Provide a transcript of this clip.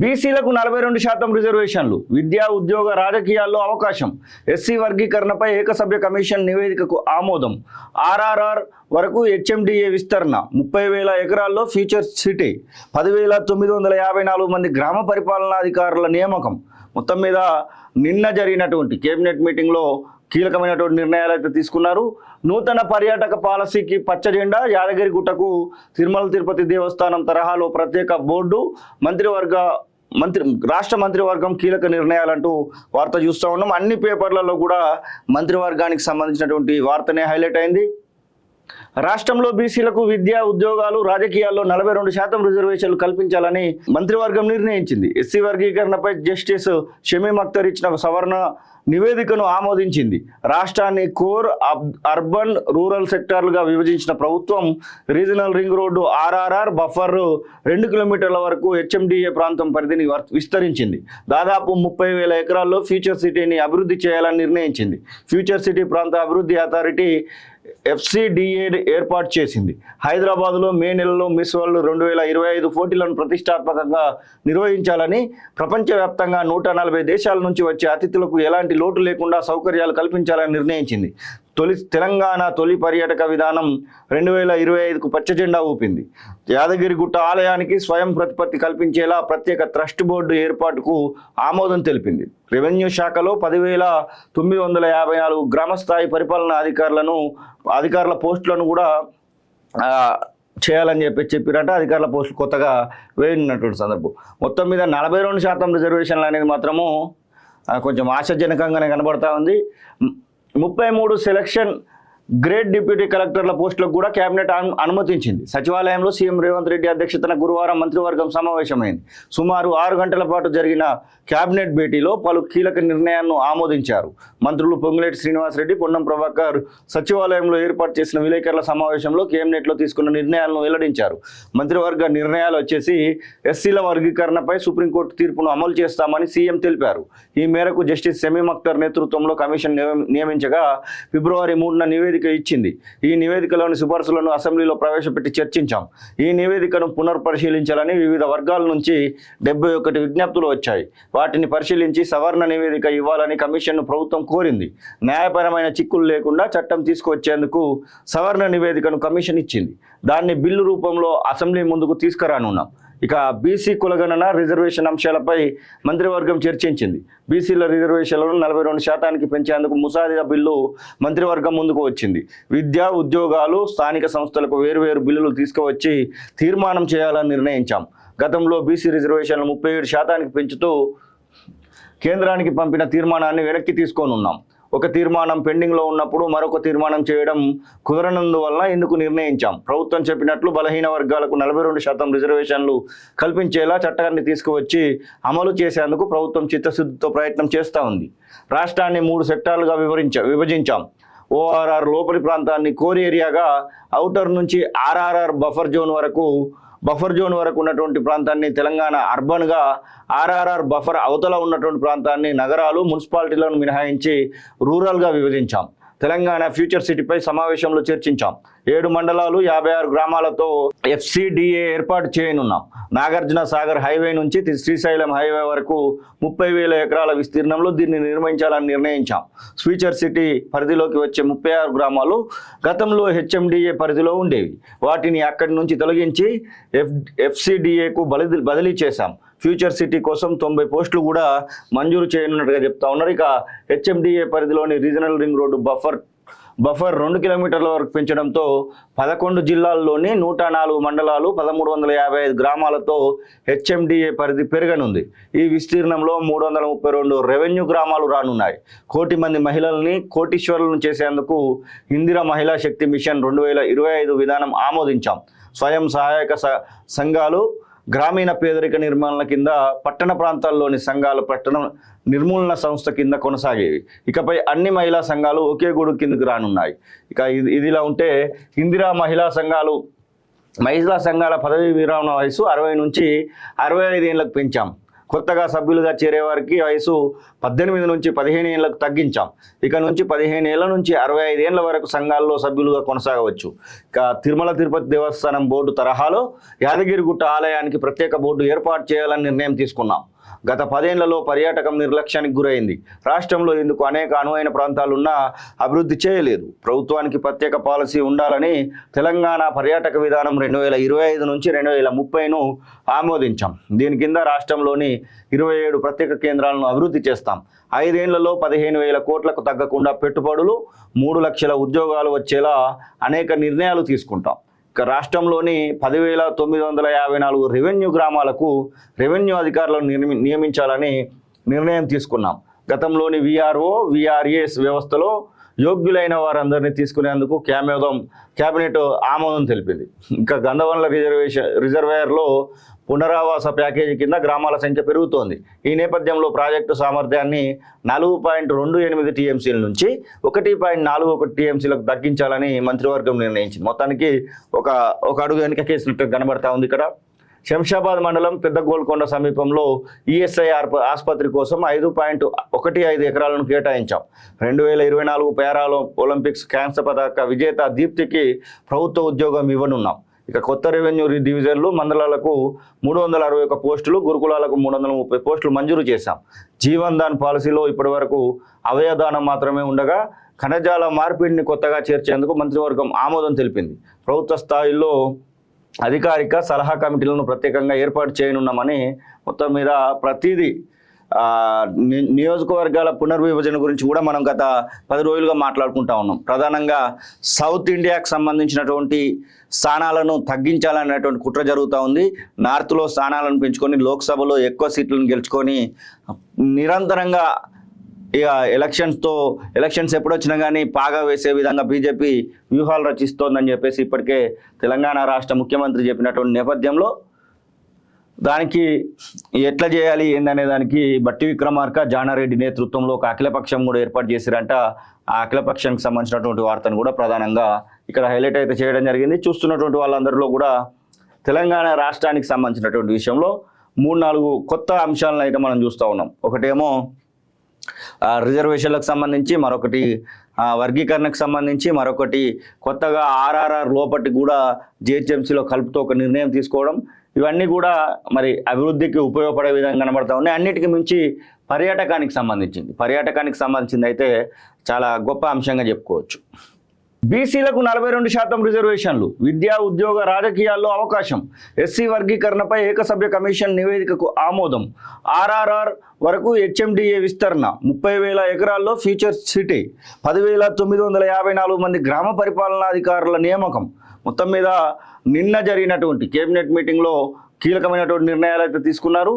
బీసీలకు 42% రిజర్వేషన్లు, విద్యా ఉద్యోగ రాజకీయాల్లో అవకాశం, ఎస్సీ వర్గీకరణపై ఏకసభ్య కమిషన్ నివేదికకు ఆమోదం, ఆర్ఆర్ఆర్ వరకు హెచ్ఎండిఏ విస్తరణ, 30,000 ఎకరాల్లో ఫ్యూచర్ సిటీ, 10,954 మంది గ్రామ పరిపాలనాధికారుల నియామకం. మొత్తం మీద నిన్న జరిగినటువంటి కేబినెట్ మీటింగ్లో కీలకమైనటువంటి నిర్ణయాలు అయితే తీసుకున్నారు. నూతన పర్యాటక పాలసీకి పచ్చ జెండా, యాదగిరిగుట్టకు తిరుమల తిరుపతి దేవస్థానం తరహాలో ప్రత్యేక బోర్డు, రాష్ట్ర మంత్రివర్గం కీలక నిర్ణయాలంటూ వార్త చూస్తూ ఉన్నాం. అన్ని పేపర్లలో కూడా మంత్రివర్గానికి సంబంధించినటువంటి వార్తనే హైలైట్ అయింది. రాష్ట్రంలో బీసీలకు విద్యా ఉద్యోగాలు రాజకీయాల్లో 42% రిజర్వేషన్లు కల్పించాలని మంత్రివర్గం నిర్ణయించింది. ఎస్సీ వర్గీకరణపై జస్టిస్ షమీమ్ అఖ్తర్ ఇచ్చిన సవరణ నివేదికను ఆమోదించింది. రాష్ట్రాన్ని కోర్, అర్బన్, రూరల్ సెక్టార్లుగా విభజించిన ప్రభుత్వం regional ring road RRR buffer 2 కిలోమీటర్ల వరకు హెచ్ఎండిఏ ప్రాంతం పరిధిని విస్తరించింది. దాదాపు 30,000 ఎకరాల్లో ఫ్యూచర్ సిటీని అభివృద్ధి చేయాలని నిర్ణయించింది. ఫ్యూచర్ సిటీ ప్రాంత అభివృద్ధి అథారిటీ FCDA ఏర్పాటు చేసింది. హైదరాబాద్లో మే నెలలో మిస్ వరల్డ్ 2025 పోటీలను ప్రతిష్టాత్మకంగా నిర్వహించాలని, ప్రపంచవ్యాప్తంగా 140 దేశాల నుంచి వచ్చే అతిథులకు ఎలాంటి లోటు లేకుండా సౌకర్యాలు కల్పించాలని నిర్ణయించింది. తెలంగాణ తొలి పర్యాటక విధానం 2025కు పచ్చ జెండా ఊపింది. యాదగిరిగుట్ట ఆలయానికి స్వయం ప్రతిపత్తి కల్పించేలా ప్రత్యేక ట్రస్ట్ బోర్డు ఏర్పాటుకు ఆమోదం తెలిపింది. రెవెన్యూ శాఖలో 10,954 గ్రామస్థాయి పరిపాలనా అధికారుల పోస్టులను కూడా చేయాలని చెప్పినట్టు అధికారుల పోస్టులు కొత్తగా వేయనున్నటువంటి సందర్భం. మొత్తం మీద 42% రిజర్వేషన్లు అనేది మాత్రము కొంచెం ఆశాజనకంగానే కనబడతా ఉంది. 33 సెలక్షన్ గ్రేడ్ డిప్యూటీ కలెక్టర్ల పోస్టులకు కూడా కేబినెట్ అనుమతించింది. సచివాలయంలో సీఎం రేవంత్ రెడ్డి అధ్యక్షతన గురువారం మంత్రివర్గం సమావేశమైంది. సుమారు 6 గంటల పాటు జరిగిన కేబినెట్ భేటీలో పలు కీలక నిర్ణయాలను ఆమోదించారు. మంత్రులు పొంగులేటి శ్రీనివాసరెడ్డి, పొన్నం ప్రభాకర్ సచివాలయంలో ఏర్పాటు చేసిన విలేకరుల సమావేశంలో కేబినెట్లో తీసుకున్న నిర్ణయాలను వెల్లడించారు. మంత్రివర్గ నిర్ణయాలు వచ్చేసి ఎస్సీల వర్గీకరణపై సుప్రీంకోర్టు తీర్పును అమలు చేస్తామని సీఎం తెలిపారు. ఈ మేరకు జస్టిస్ షమీమ్ అఖ్తర్ నేతృత్వంలో కమిషన్ నియమించగా ఫిబ్రవరి 3న నివేదిక ఇచ్చింది. ఈ నివేదికలోని సిఫార్సులను అసెంబ్లీలో ప్రవేశపెట్టి చర్చించాం. ఈ నివేదికను పునర్పరిశీలించాలని వివిధ వర్గాల నుంచి 71 విజ్ఞప్తులు వచ్చాయి. వాటిని పరిశీలించి సవరణ నివేదిక ఇవ్వాలని కమిషన్ను ప్రభుత్వం కోరింది. న్యాయపరమైన చిక్కులు లేకుండా చట్టం తీసుకువచ్చేందుకు సవరణ నివేదికను కమిషన్ ఇచ్చింది. దాన్ని బిల్లు రూపంలో అసెంబ్లీ ముందుకు తీసుకురానున్నాం. ఇక బీసీ కులగణన రిజర్వేషన్ అంశాలపై మంత్రివర్గం చర్చించింది. బీసీల రిజర్వేషన్లను 42% పెంచేందుకు ముసాయిదా బిల్లు మంత్రివర్గం ముందుకు వచ్చింది. విద్యా ఉద్యోగాలు, స్థానిక సంస్థలకు వేరువేరు బిల్లులు తీసుకువచ్చి తీర్మానం చేయాలని నిర్ణయించాం. గతంలో బీసీ రిజర్వేషన్లు 37% పెంచుతూ కేంద్రానికి పంపిన తీర్మానాన్ని వెనక్కి తీసుకోనున్నాం. ఒక తీర్మానం పెండింగ్లో ఉన్నప్పుడు మరొక తీర్మానం చేయడం కుదరనందువల్ల ఇందుకు నిర్ణయించాం. ప్రభుత్వం చెప్పినట్లు బలహీన వర్గాలకు 42% రిజర్వేషన్లు కల్పించేలా చట్టాన్ని తీసుకువచ్చి అమలు చేసేందుకు ప్రభుత్వం చిత్తశుద్ధితో ప్రయత్నం చేస్తూ ఉంది. రాష్ట్రాన్ని 3 సెక్టార్లుగా విభజించాం. ORR లోపలి ప్రాంతాన్ని కోర్ ఏరియాగా, ఔటర్ నుంచి RRR బఫర్ జోన్ వరకు ఉన్నటువంటి ప్రాంతాన్ని తెలంగాణ అర్బన్గా, RRR బఫర్ అవతల ఉన్నటువంటి ప్రాంతాన్ని నగరాలు, మున్సిపాలిటీలను మినహాయించి రూరల్గా విభజించాం. తెలంగాణ ఫ్యూచర్ సిటీపై సమావేశంలో చర్చించాం. 7 మండలాలు, 56 గ్రామాలతో FCDA ఏర్పాటు చేయనున్నాం. నాగార్జున సాగర్ హైవే నుంచి శ్రీశైలం హైవే వరకు 30,000 ఎకరాల విస్తీర్ణంలో దీన్ని నిర్మించాలని నిర్ణయించాం. ఫ్యూచర్ సిటీ పరిధిలోకి వచ్చే 36 గ్రామాలు గతంలో HMDA పరిధిలో ఉండేవి. వాటిని అక్కడి నుంచి తొలగించి FCDAకు బదిలీ చేశాం. ఫ్యూచర్ సిటీ కోసం 90 పోస్టులు కూడా మంజూరు చేయనున్నట్టుగా చెప్తా ఉన్నారు. ఇక HMDA పరిధిలోని రీజనల్ రింగ్ రోడ్డు బఫర్ 2 కిలోమీటర్ల వరకు పెంచడంతో 11 జిల్లాల్లోని 104 మండలాలు, 1355 గ్రామాలతో HMDA పరిధి పెరగనుంది. ఈ విస్తీర్ణంలో 332 రెవెన్యూ గ్రామాలు రానున్నాయి. 1 కోటి మంది మహిళల్ని కోటీశ్వరులను చేసేందుకు ఇందిరా మహిళా శక్తి మిషన్ 2025 విధానం ఆమోదించాం. స్వయం సహాయక సంఘాలు గ్రామీణ పేదరిక నిర్మూలన కింద, పట్టణ ప్రాంతాల్లోని సంఘాలు పట్టణ నిర్మూలన సంస్థ కింద కొనసాగేవి. ఇకపై అన్ని మహిళా సంఘాలు ఒకే గొడుగు కిందకు రానున్నాయి. ఇక ఇదిలా ఉంటే ఇందిరా మహిళా సంఘాల పదవీ విరమణ వయసు 60 నుంచి 65 ఏళ్లకు పెంచాం. కొత్తగా సభ్యులుగా చేరే వారికి వయసు 18 నుంచి 15 ఏళ్లకు తగ్గించాం. ఇక నుంచి 15 ఏళ్ల నుంచి 65 ఏళ్ల వరకు సంఘాల్లో సభ్యులుగా కొనసాగవచ్చు. ఇక తిరుమల తిరుపతి దేవస్థానం బోర్డు తరహాలో యాదగిరిగుట్ట ఆలయానికి ప్రత్యేక బోర్డు ఏర్పాటు చేయాలని నిర్ణయం తీసుకున్నాం. గత 10 ఏళ్లలో పర్యాటకం నిర్లక్ష్యానికి గురైంది. రాష్ట్రంలో ఇందుకు అనేక అనువైన ప్రాంతాలున్నా అభివృద్ధి చేయలేదు. ప్రభుత్వానికి ప్రత్యేక పాలసీ ఉండాలని తెలంగాణ పర్యాటక విధానం 2025 నుంచి 2030ను ఆమోదించాం. దీని కింద రాష్ట్రంలోని 27 ప్రత్యేక కేంద్రాలను అభివృద్ధి చేస్తాం. 5 ఏళ్లలో 15,000 కోట్లకు తగ్గకుండా పెట్టుబడులు, 3 లక్షల ఉద్యోగాలు వచ్చేలా అనేక నిర్ణయాలు తీసుకుంటాం. ఇక రాష్ట్రంలోని 10,954 రెవెన్యూ గ్రామాలకు రెవెన్యూ అధికారులను నియమించాలని నిర్ణయం తీసుకున్నాం. గతంలోని విఆర్ఓ, విఆర్ఏఎస్ వ్యవస్థలో యోగ్యులైన వారందరినీ తీసుకునేందుకు క్యాబినెట్ ఆమోదం తెలిపింది. ఇంకా గంధవనల రిజర్వాయర్లో పునరావాస ప్యాకేజీ కింద గ్రామాల సంఖ్య పెరుగుతోంది. ఈ నేపథ్యంలో ప్రాజెక్టు సామర్థ్యాన్ని 4.28 టీఎంసీల నుంచి 1.41 టీఎంసీలకు తగ్గించాలని మంత్రివర్గం నిర్ణయించింది. మొత్తానికి ఒక అడుగు వెనుకకేసినట్టు కనబడతా ఉంది. ఇక్కడ శంషాబాద్ మండలం పెద్ద గోల్కొండ సమీపంలో ఈఎస్ఐ ఆసుపత్రి కోసం 5.15 ఎకరాలను కేటాయించాం. 2024 పారా ఒలింపిక్స్ కాంస్య పథక విజేత దీప్తికి ప్రభుత్వ ఉద్యోగం ఇవ్వనున్నాం. ఇక కొత్త రెవెన్యూ డివిజన్లు, మండలాలకు 361 పోస్టులు, గురుకులాలకు 330 పోస్టులు మంజూరు చేశాం. జీవన్ దాన్ పాలసీలో ఇప్పటివరకు అవయదానం మాత్రమే ఉండగా ఖనిజాల మార్పిడిని కొత్తగా చేర్చేందుకు మంత్రివర్గం ఆమోదం తెలిపింది. ప్రభుత్వ స్థాయిలో అధికారిక సలహా కమిటీలను ప్రత్యేకంగా ఏర్పాటు చేయనున్నామని మొత్తం మీద ప్రతిదీ నియోజకవర్గాల పునర్విభజన గురించి కూడా మనం గత 10 రోజులుగా మాట్లాడుకుంటా ఉన్నాం. ప్రధానంగా సౌత్ ఇండియాకు సంబంధించినటువంటి స్థానాలను తగ్గించాలనేటువంటి కుట్ర జరుగుతూ ఉంది. నార్త్లో స్థానాలను పెంచుకొని లోక్సభలో ఎక్కువ సీట్లను గెలుచుకొని నిరంతరంగా ఇక ఎలక్షన్స్ ఎప్పుడు వచ్చినా కానీ పాగా వేసే విధంగా బీజేపీ వ్యూహాలు రచిస్తోందని చెప్పేసి ఇప్పటికే తెలంగాణ రాష్ట్ర ముఖ్యమంత్రి చెప్పినటువంటి నేపథ్యంలో దానికి ఎట్లా చేయాలి ఏందనే దానికి బట్టి విక్రమార్క, జానారెడ్డి నేతృత్వంలో ఒక అఖిలపక్షం కూడా ఏర్పాటు చేశారంట. ఆ అఖిలపక్షానికి సంబంధించినటువంటి వార్తను కూడా ప్రధానంగా ఇక్కడ హైలైట్ అయితే చేయడం జరిగింది. చూస్తున్నటువంటి వాళ్ళందరిలో కూడా తెలంగాణ రాష్ట్రానికి సంబంధించినటువంటి విషయంలో 3-4 కొత్త అంశాలను అయితే మనం చూస్తూ ఉన్నాం. ఒకటేమో రిజర్వేషన్లకు సంబంధించి, మరొకటి వర్గీకరణకు సంబంధించి, మరొకటి కొత్తగా ఆర్ఆర్ఆర్ లోపటి కూడా జిహెచ్ఎంసీలో కలుపుతూ ఒక నిర్ణయం తీసుకోవడం. ఇవన్నీ కూడా మరి అభివృద్ధికి ఉపయోగపడే విధంగా కనబడతా ఉన్నాయి. అన్నిటికీ మించి పర్యాటకానికి సంబంధించింది అయితే చాలా గొప్ప అంశంగా చెప్పుకోవచ్చు. బీసీలకు 42% రిజర్వేషన్లు, విద్యా, ఉద్యోగ, రాజకీయాల్లో అవకాశం, ఎస్సీ వర్గీకరణపై ఏకసభ్య కమిషన్ నివేదికకు ఆమోదం, ఆర్ఆర్ఆర్ వరకు హెచ్ఎండిఏ విస్తరణ, 30,000 ఎకరాల్లో ఫ్యూచర్ సిటీ, 10,954 మంది గ్రామ పరిపాలనాధికారుల నియామకం. మొత్తం మీద నిన్న జరిగినటువంటి కేబినెట్ మీటింగ్లో కీలకమైనటువంటి నిర్ణయాలు అయితే తీసుకున్నారు.